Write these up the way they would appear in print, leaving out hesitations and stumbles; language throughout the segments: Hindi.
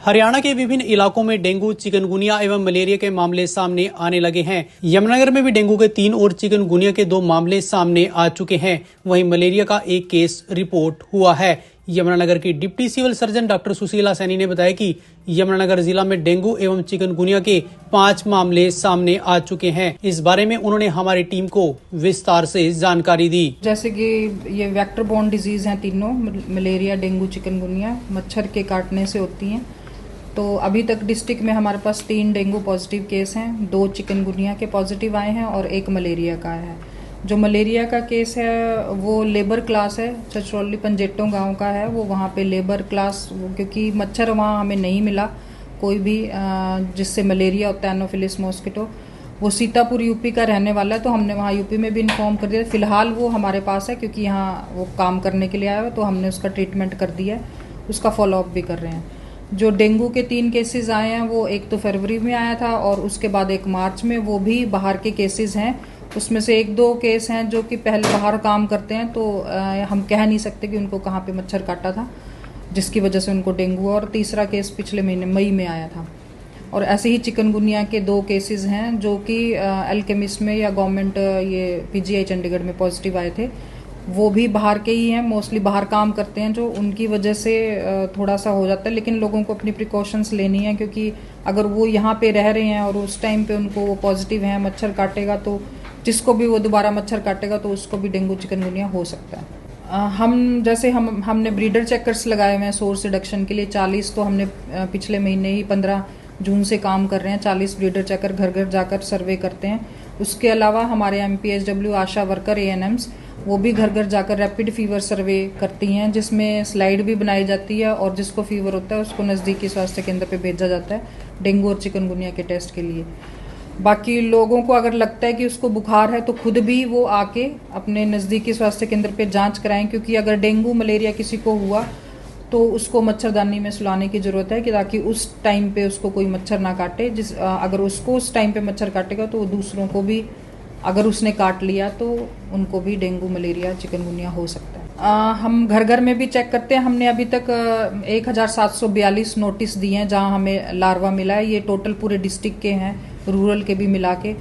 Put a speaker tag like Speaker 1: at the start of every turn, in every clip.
Speaker 1: हरियाणा के विभिन्न इलाकों में डेंगू, चिकनगुनिया एवं मलेरिया के मामले सामने आने लगे हैं। यमुनानगर में भी डेंगू के 3 और चिकनगुनिया के 2 मामले सामने आ चुके हैं। वहीं मलेरिया का 1 केस रिपोर्ट हुआ है। यमुनानगर की deputy civil surgeon doctor Sushila Saini ने बताया कि यमुनानगर जिला में डेंगू एवं चिकनगुनिया के 5 मामले सामने आ चुके हैं। इस बारे में उन्होंने हमारी टीम को विस्तार से जानकारी दी।
Speaker 2: जैसे कि ये वेक्टर बोर्न डिजीज हैं तीनों, मलेरिया, डेंगू, चिकनगुनिया मच्छर के काटने से होती हैं। तो अभी तक डिस्ट्रिक्ट में हमारे पास 3 डेंगू पॉजिटिव केस हैं, 2 चिकनगुनिया के पॉजिटिव आए हैं और 1 मलेरिया का है। जो मलेरिया का केस है वो लेबर क्लास है, छछरौली पंजेटों गांव का है। वो वहाँ पे लेबर क्लास, क्योंकि मच्छर वहाँ हमें नहीं मिला कोई भी जिससे मलेरिया होता है, एनोफिलिस मॉस्किटो। वो सीतापुर यूपी का रहने वाला है, तो हमने वहाँ यूपी में भी इन्फॉर्म कर दिया। फिलहाल वो हमारे पास है क्योंकि यहाँ वो काम करने के लिए आया है, तो हमने उसका ट्रीटमेंट कर दिया है, उसका फॉलोअप भी कर रहे हैं। जो डेंगू के 3 केसेस आए हैं वो एक तो फरवरी में आया था और उसके बाद 1 मार्च में, वो भी बाहर के केसेस हैं। उसमें से 1-2 केस हैं जो कि पहले बाहर काम करते हैं, तो हम कह नहीं सकते कि उनको कहाँ पे मच्छर काटा था जिसकी वजह से उनको डेंगू। और तीसरा केस पिछले महीने मई में आया था। और ऐसे ही चिकनगुनिया के 2 केसेस हैं जो कि एल्केमिस्ट में या गवर्नमेंट ये पीजीआई चंडीगढ़ में पॉजिटिव आए थे। वो भी बाहर के ही हैं, मोस्टली बाहर काम करते हैं, जो उनकी वजह से थोड़ा सा हो जाता है। लेकिन लोगों को अपनी प्रिकॉशंस लेनी है, क्योंकि अगर वो यहाँ पे रह रहे हैं और उस टाइम पे उनको वो पॉजिटिव है, मच्छर काटेगा तो जिसको भी वो दोबारा मच्छर काटेगा तो उसको भी डेंगू चिकनगुनिया हो सकता है। हमने ब्रीडर चेकर्स लगाए हुए हैं सोर्स रिडक्शन के लिए 40। तो हमने पिछले महीने ही 15 जून से काम कर रहे हैं। 40 ब्रीडर चेकर घर घर जाकर सर्वे करते हैं। उसके अलावा हमारे MPHW आशा वर्कर ANMs वो भी घर घर जाकर रैपिड फीवर सर्वे करती हैं, जिसमें स्लाइड भी बनाई जाती है और जिसको फीवर होता है उसको नज़दीकी स्वास्थ्य केंद्र पे भेजा जाता है डेंगू और चिकनगुनिया के टेस्ट के लिए। बाकी लोगों को अगर लगता है कि उसको बुखार है तो खुद भी वो आके अपने नज़दीकी स्वास्थ्य केंद्र पे जांच कराएं, क्योंकि अगर डेंगू मलेरिया किसी को हुआ तो उसको मच्छरदानी में सुलाने की ज़रूरत है कि ताकि उस टाइम पे उसको कोई मच्छर ना काटे। अगर उसको उस टाइम पे मच्छर काटेगा तो दूसरों को भी, अगर उसने काट लिया तो उनको भी डेंगू, मलेरिया, चिकनगुनिया हो सकता है। हम घर घर में भी चेक करते हैं। हमने अभी तक 1742 नोटिस दिए हैं जहां हमें लार्वा मिला है। ये टोटल पूरे डिस्ट्रिक्ट के हैं, रूरल के भी मिला के।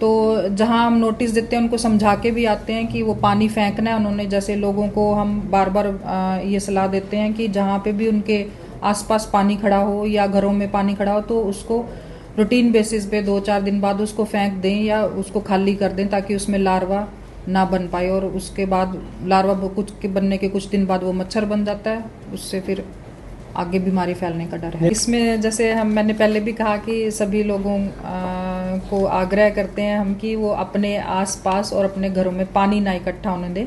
Speaker 2: तो जहां हम नोटिस देते हैं उनको समझा के भी आते हैं कि वो पानी फेंकना है उन्होंने। जैसे लोगों को हम बार बार ये सलाह देते हैं कि जहाँ पे भी उनके आसपास पानी खड़ा हो या घरों में पानी खड़ा हो तो उसको रूटीन बेसिस पे 2-4 दिन बाद उसको फेंक दें या उसको खाली कर दें, ताकि उसमें लार्वा ना बन पाए। और उसके बाद लार्वा बनने के कुछ दिन बाद वो मच्छर बन जाता है, उससे फिर आगे बीमारी फैलने का डर है। इसमें जैसे मैंने पहले भी कहा कि सभी लोगों को आग्रह करते हैं हम कि वो अपने आसपास और अपने घरों में पानी ना इकट्ठा होने दें।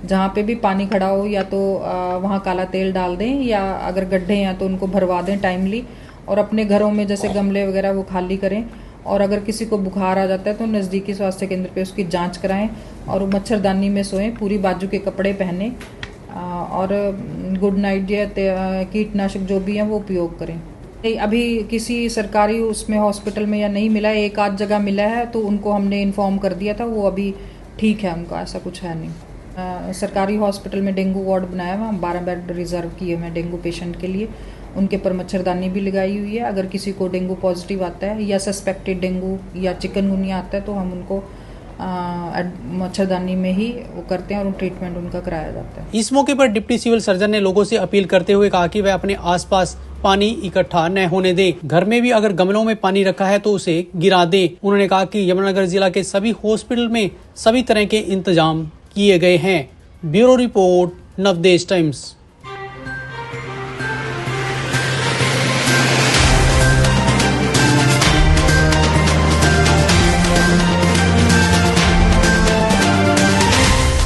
Speaker 2: जहाँ पे भी पानी खड़ा हो या तो वहाँ काला तेल डाल दें, या अगर गड्ढे हैं तो उनको भरवा दें टाइमली। और अपने घरों में जैसे गमले वगैरह वो खाली करें। और अगर किसी को बुखार आ जाता है तो नज़दीकी स्वास्थ्य केंद्र पे उसकी जांच कराएं और मच्छरदानी में सोएं, पूरी बाजू के कपड़े पहने और गुड नाइट या कीटनाशक जो भी हैं वो उपयोग करें। अभी किसी सरकारी उसमें हॉस्पिटल में या नहीं मिला है, 1-8 जगह मिला है तो उनको हमने इन्फॉर्म कर दिया था, वो अभी ठीक है, उनका ऐसा कुछ है नहीं। सरकारी हॉस्पिटल में डेंगू वार्ड बनाया हुआ, 12 बेड रिजर्व किए हुए हैं डेंगू पेशेंट के लिए। उनके पर मच्छरदानी भी लगाई हुई है। अगर किसी को डेंगू पॉजिटिव आता है या सस्पेक्टेड डेंगू या चिकनगुनिया आता है तो हम उनको मच्छरदानी में ही वो करते हैं और ट्रीटमेंट उनका कराया जाता है।
Speaker 1: इस मौके पर डिप्टी सिविल सर्जन ने लोगों से अपील करते हुए कहा कि वे अपने आसपास पानी इकट्ठा न होने दें। घर में भी अगर गमलों में पानी रखा है तो उसे गिरा दें। उन्होंने कहा कि यमुनानगर जिला के सभी हॉस्पिटल में सभी तरह के इंतजाम किए गए हैं। Bureau report, Navdesh times.